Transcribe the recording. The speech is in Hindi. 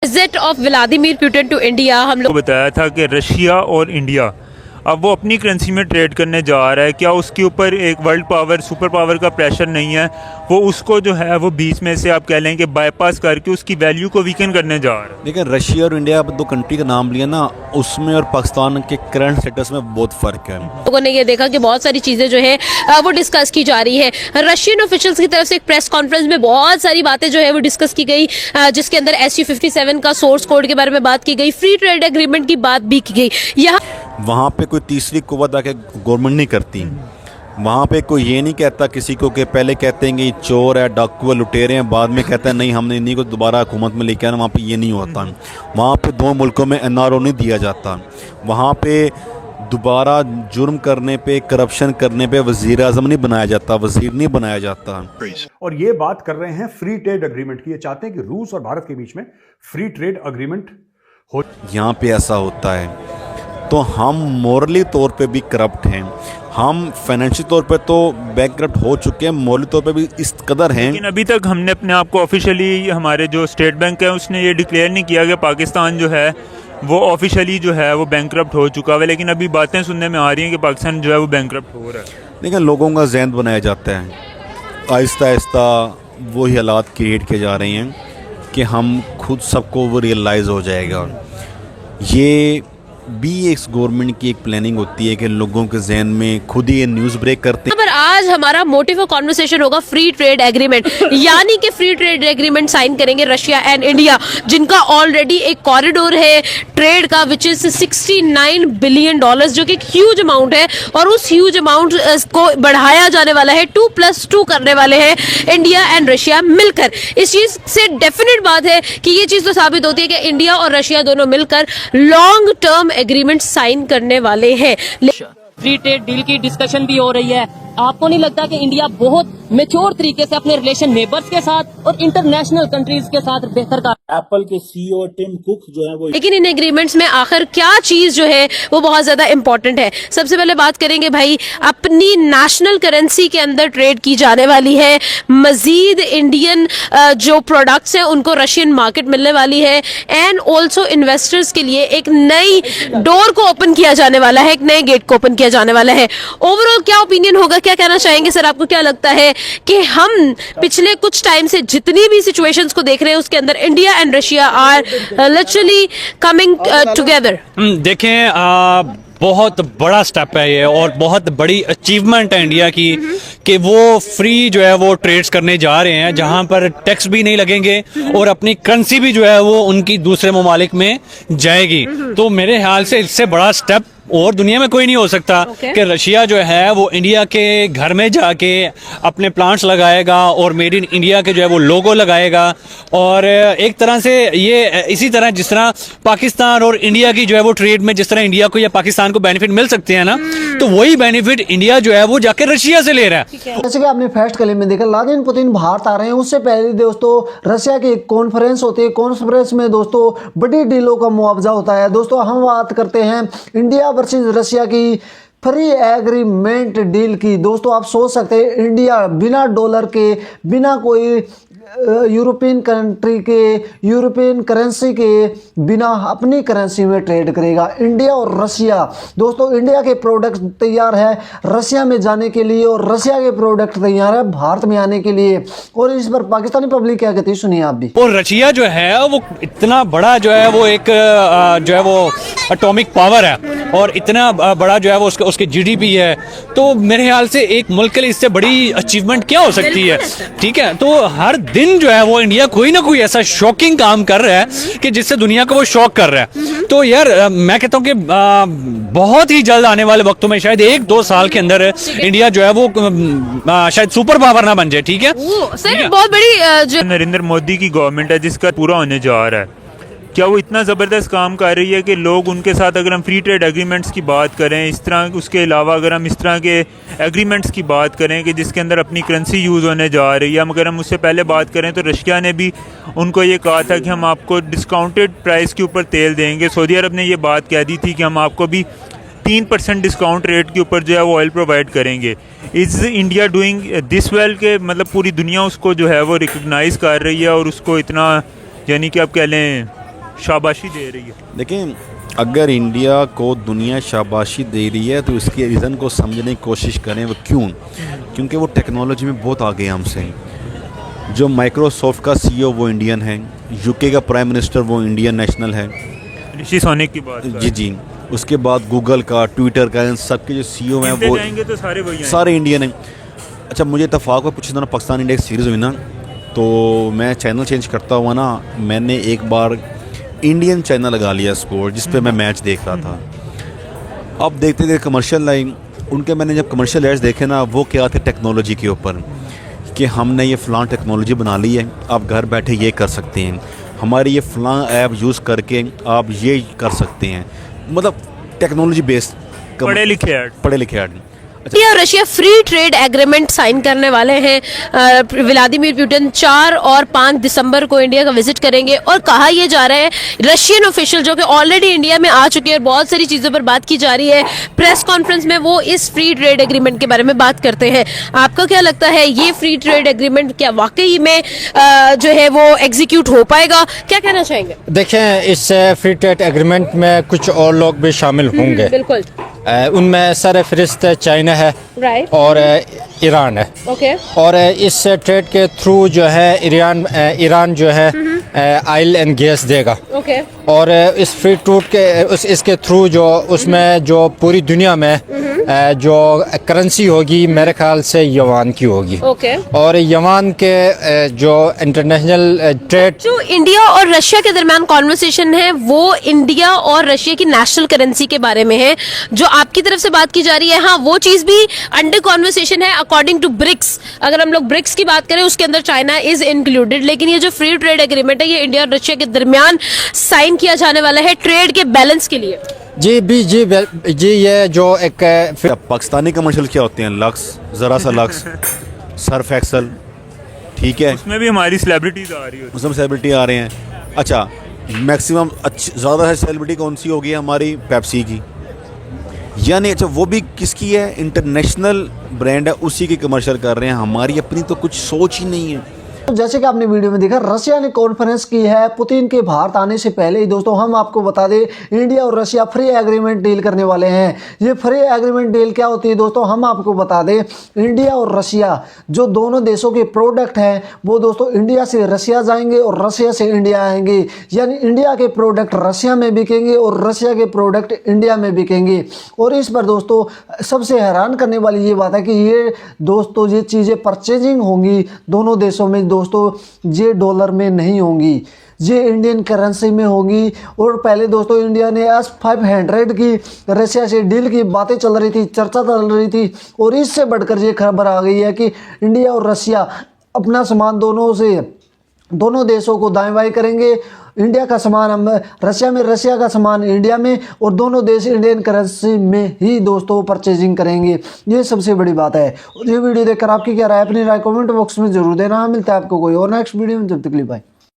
Visit of Vladimir Putin to India हम लोग बताया था कि रशिया और इंडिया अब वो अपनी करेंसी में ट्रेड करने जा रहा है। क्या उसके ऊपर एक वर्ल्ड पावर सुपर पावर का प्रेशर नहीं है? वो उसको जो है वो बीच में से आप कह लें कि बाईपास करके उसकी वैल्यू को वीकन करने जा रहा है। लेकिन रशिया और इंडिया दो कंट्री का नाम लिया ना, उसमें और पाकिस्तान के करंट स्टेटस में बहुत फ़र्क है। लोगों ने ये देखा कि बहुत सारी चीजें जो है वो डिस्कस की जा रही है। रशियन ऑफिशियल्स की तरफ से एक प्रेस कॉन्फ्रेंस में बहुत सारी बातें जो है वो डिस्कस की गई, जिसके अंदर SU-57 का सोर्स कोड के बारे में बात की गई, फ्री ट्रेड एग्रीमेंट की बात भी की गई। यहाँ वहाँ पे कोई तीसरी कुव्वत आके गवर्नमेंट नहीं करती। वहाँ पे कोई ये नहीं कहता किसी को कि पहले कहते हैं कि चोर है, डाकू है, लुटेरे हैं, बाद में कहते हैं नहीं हमने इन्हीं को दोबारा हुकूमत में लेके आना। वहाँ पे ये नहीं होता। वहाँ पे दो मुल्कों में NRO नहीं दिया जाता। वहाँ पे दोबारा जुर्म करने पे, करप्शन करने पे वज़ीर आज़म नहीं बनाया जाता, वज़ीर नहीं बनाया जाता। और ये बात कर रहे हैं फ्री ट्रेड एग्रीमेंट की। ये चाहते हैं कि रूस और भारत के बीच में फ्री ट्रेड एग्रीमेंट हो। यहाँ पे ऐसा होता है तो हम मोरली तौर पे भी करप्ट हैं, हम फाइनेंशियल तौर पे तो बैंकक्रप्ट हो चुके हैं, मोरली तौर पे भी इस कदर हैं। लेकिन अभी तक हमने अपने आप को ऑफिशियली, हमारे जो स्टेट बैंक है उसने ये डिक्लेयर नहीं किया कि पाकिस्तान जो है वो ऑफिशियली जो है वो बैंकक्रप्ट हो चुका है। लेकिन अभी बातें सुनने में आ रही हैं कि पाकिस्तान जो है वो बैंकक्रप्ट हो रहा है। लेकिन लोगों का जहन बनाया जाता है, आहिस्ता आहिस्ता वही हालात क्रिएट किए जा रहे हैं कि हम खुद सबको वो रियलाइज़ हो जाएगा। ये भी एक गवर्नमेंट की एक प्लानिंग होती है कि लोगों के जहन में खुद ही ये न्यूज़ ब्रेक करते हैं। पर आज हमारा मोटिव ऑफ कॉन्वर्सेशन होगा फ्री ट्रेड एग्रीमेंट, यानी कि फ्री ट्रेड एग्रीमेंट साइन करेंगे रशिया एंड इंडिया, जिनका ऑलरेडी एक कॉरिडोर है ट्रेड का विच इज $69 बिलियन, जो कि एक ह्यूज अमाउंट है। और उस ह्यूज अमाउंट को बढ़ाया जाने वाला है, 2+2 करने वाले हैं इंडिया एंड रशिया मिलकर। इस चीज से डेफिनेट बात है कि ये चीज तो साबित होती है कि इंडिया और रशिया दोनों मिलकर लॉन्ग टर्म एग्रीमेंट साइन करने वाले हैं। फ्री ट्रेड डील की डिस्कशन भी हो रही है। आपको नहीं लगता कि इंडिया बहुत मैच्योर तरीके से अपने रिलेशन नेबर्स के साथ और इंटरनेशनल कंट्रीज के साथ बेहतर कर? एप्पल के CEO टिम कुक जो है वो, लेकिन इन एग्रीमेंट्स में आखिर क्या चीज जो है वो बहुत ज्यादा इंपॉर्टेंट है। सबसे पहले बात करेंगे भाई, अपनी नेशनल करेंसी के अंदर ट्रेड की जाने वाली है। मजीद इंडियन जो प्रोडक्ट्स हैं उनको रशियन मार्केट मिलने वाली है। एंड ऑल्सो इन्वेस्टर्स के लिए एक नई डोर को ओपन किया जाने वाला है, एक नए गेट को ओपन किया जाने वाला है। ओवरऑल क्या ओपिनियन होगा, क्या कहना चाहेंगे सर? आपको क्या लगता है कि हम पिछले कुछ टाइम से जितनी भी सिचुएशंस को देख रहे हैं उसके अंदर India and Russia are literally coming together? देखें, बहुत बड़ा स्टेप है ये और बहुत बड़ी अचीवमेंट है इंडिया की कि वो फ्री जो है वो ट्रेड्स करने जा रहे हैं, जहां पर टैक्स भी नहीं लगेंगे और अपनी करेंसी भी जो है वो उनकी दूसरे ममालिक में जाएगी। तो मेरे ख्याल से इससे बड़ा स्टेप और दुनिया में कोई नहीं हो सकता कि रशिया जो है वो इंडिया के घर में जाके अपने प्लांट्स लगाएगा और मेड इन इंडिया के जो है वो लोगो लगाएगा। और एक तरह से ये इसी तरह जिस तरह पाकिस्तान और इंडिया की जो है वो ट्रेड में जिस तरह इंडिया को या पाकिस्तान को बेनिफिट मिल सकते हैं ना, तो वही बेनिफिट इंडिया जो है वो जाके रशिया से ले रहा है। जैसे कि आपने फर्स्ट क्लिप में देखा, व्लादिमीर पुतिन भारत आ रहे हैं, उससे पहले दोस्तों रशिया की एक कॉन्फ्रेंस होती है। कॉन्फ्रेंस में दोस्तों बड़ी डीलों का मुआवजा होता है। दोस्तों हम बात करते हैं इंडिया वर्सेस रशिया की फ्री एग्रीमेंट डील की। दोस्तों आप सोच सकते हैं इंडिया बिना डॉलर के, बिना कोई यूरोपियन कंट्री के, यूरोपियन करेंसी के बिना अपनी करेंसी में ट्रेड करेगा। इंडिया और रशिया, दोस्तों इंडिया के प्रोडक्ट तैयार है रशिया में जाने के लिए और रशिया के प्रोडक्ट तैयार है भारत में आने के लिए। और इस पर पाकिस्तानी पब्लिक क्या कहती है, सुनिए आप भी। और रशिया जो है वो इतना बड़ा जो है वो एक जो है वो एटॉमिक पावर है और इतना बड़ा जो है वो उसके GDP है। तो मेरे ख्याल से एक मुल्क के लिए इससे बड़ी अचीवमेंट क्या हो सकती है? ठीक है, तो हर दिन जो है वो इंडिया कोई ना कोई ऐसा शॉकिंग काम कर रहा है कि जिससे दुनिया को वो शॉक कर रहा है। तो यार मैं कहता हूँ कि बहुत ही जल्द आने वाले वक्तों में शायद 1-2 साल के अंदर इंडिया जो है वो शायद सुपर पावर ना बन जाए। ठीक है सर, बहुत बड़ी जो नरेंद्र मोदी की गवर्नमेंट है जिसका पूरा होने जा रहा है, क्या वो इतना ज़बरदस्त काम कर रही है कि लोग उनके साथ, अगर हम फ्री ट्रेड एग्रीमेंट्स की बात करें इस तरह, उसके अलावा अगर हम इस तरह के एग्रीमेंट्स की बात करें कि जिसके अंदर अपनी करेंसी यूज़ होने जा रही है, अगर हम उससे पहले बात करें तो रशिया ने भी उनको ये कहा था कि हम आपको डिस्काउंटेड प्राइस के ऊपर तेल देंगे। सऊदी अरब ने ये बात कह दी थी कि हम आपको भी 3% डिस्काउंट रेट के ऊपर जो है वो ऑयल प्रोवाइड करेंगे। Is India doing this well के मतलब पूरी दुनिया उसको जो है वो रिकग्नाइज़ कर रही है और उसको इतना, यानी कि आप कह लें शाबाशी दे रही है? देखिए, अगर इंडिया को दुनिया शाबाशी दे रही है तो इसके रीज़न को समझने की कोशिश करें। वो क्यों? क्योंकि वो टेक्नोलॉजी में बहुत आगे हैं हमसे। जो माइक्रोसॉफ्ट का सीईओ वो इंडियन है, यूके का प्राइम मिनिस्टर वो इंडियन नेशनल है। ऋषि सोनक की बात जी जी। उसके बाद गूगल का, ट्विटर का, इन सब के जो सीईओ हैं वो जाएंगे तो सारे वही सारे इंडियन हैं। अच्छा, मुझे इत्तेफाक हुआ कुछ दिनों पाकिस्तान इंडिया की सीरीज़ हुई ना, तो मैं चैनल चेंज करता हुआ ना, मैंने एक बार इंडियन चैनल लगा लिया स्पोर्ट, जिस पे मैं मैच देख रहा था। अब देखते देखते कमर्शियल लाइन, उनके मैंने जब कमर्शियल एड्स देखे ना, वो क्या थे टेक्नोलॉजी के ऊपर, कि हमने ये फ़लाँ टेक्नोलॉजी बना ली है, आप घर बैठे ये कर सकते हैं, हमारी ये फ़लाँ ऐप यूज़ करके आप ये कर सकते हैं। मतलब टेक्नोलॉजी बेस्ड पढ़े लिखे ऐड। इंडिया और Russia free trade agreement sign करने वाले हैं। व्लादिमीर पुतिन 4 और 5 दिसंबर को इंडिया का विजिट करेंगे और कहा यह जा रहा है, रशियन ऑफिशियल जो कि ऑलरेडी इंडिया में आ चुके हैं और बहुत सारी चीज़ों पर बात की जा रही है, प्रेस कॉन्फ्रेंस में वो इस फ्री ट्रेड एग्रीमेंट के बारे में बात करते हैं। आपका क्या लगता है, ये फ्री ट्रेड एग्रीमेंट क्या वाकई में जो है वो एग्जीक्यूट हो पाएगा? क्या कहना चाहेंगे? देखें, इस फ्री ट्रेड एग्रीमेंट में कुछ और लोग भी शामिल होंगे। बिल्कुल। उनमें सरफहरिस्त चाइना है, राइट, और ईरान है। ओके। और इस ट्रेड के थ्रू जो है ईरान जो है ऑयल एंड गैस देगा। ओके। और इस फ्री ट्रेड के इसके थ्रू जो उसमें जो पूरी दुनिया में जो करेंसी होगी, मेरे ख्याल से युआन की होगी। ओके। और युआन के जो इंटरनेशनल ट्रेड, जो इंडिया और रशिया के दरमियान कॉन्वर्सेशन है वो इंडिया और रशिया की नेशनल करेंसी के बारे में है, जो आपकी तरफ से बात की जा रही है। हाँ, वो चीज भी अंडर कॉन्वर्सेशन है अकॉर्डिंग टू ब्रिक्स। अगर हम लोग ब्रिक्स की बात करें, उसके अंदर चाइना इज इंक्लूडेड, लेकिन ये जो फ्री ट्रेड एग्रीमेंट है ये इंडिया और रशिया के दरमियान साइन किया जाने वाला है ट्रेड के बैलेंस के लिए। जी, ये जो एक पाकिस्तानी कमर्शियल क्या होते हैं? लक्स, ज़रा सा लक्स, सर्फ एक्सल, ठीक है, उसमें भी हमारी सेलिब्रिटीज आ रही है, उसमें सेलिब्रिटी आ रहे हैं। अच्छा, मैक्सिमम ज़्यादा है सेलिब्रिटी कौन सी होगी? हमारी पेप्सी की, यानी अच्छा वो भी किसकी है? इंटरनेशनल ब्रांड है, उसी की कमर्शियल कर रहे हैं। हमारी अपनी तो कुछ सोच ही नहीं है। जैसे कि आपने वीडियो में देखा, रशिया ने कॉन्फ्रेंस की है पुतिन के भारत आने से पहले ही। दोस्तों, हम आपको बता दें, इंडिया और रशिया फ्री एग्रीमेंट डील करने वाले हैं। ये फ्री एग्रीमेंट डील क्या होती है दोस्तों, हम आपको बता दें, इंडिया और रशिया जो दोनों देशों के प्रोडक्ट हैं वो दोस्तों इंडिया से रशिया जाएंगे और रशिया से इंडिया आएंगे, यानी इंडिया के प्रोडक्ट रशिया में बिकेंगे और रशिया के प्रोडक्ट इंडिया में बिकेंगे। और इस पर दोस्तों सबसे हैरान करने वाली ये बात है कि ये दोस्तों ये चीज़ें परचेजिंग होंगी दोनों देशों में दोस्तों, ये डॉलर में नहीं होंगी, ये इंडियन करेंसी में होगी। और पहले दोस्तों इंडिया ने S-500 की रशिया से डील की बातें चल रही थी, चर्चा चल रही थी, और इससे बढ़कर ये खबर आ गई है कि इंडिया और रशिया अपना सामान दोनों देशों को दाएं बाएं करेंगे। इंडिया का सामान हम रशिया में, रशिया का सामान इंडिया में, और दोनों देश इंडियन करेंसी में ही दोस्तों परचेजिंग करेंगे। ये सबसे बड़ी बात है। और ये वीडियो देखकर आपकी क्या राय, अपनी राय कमेंट बॉक्स में जरूर देना। मिलता है आपको कोई और नेक्स्ट वीडियो में, जब तक के लिए बाय।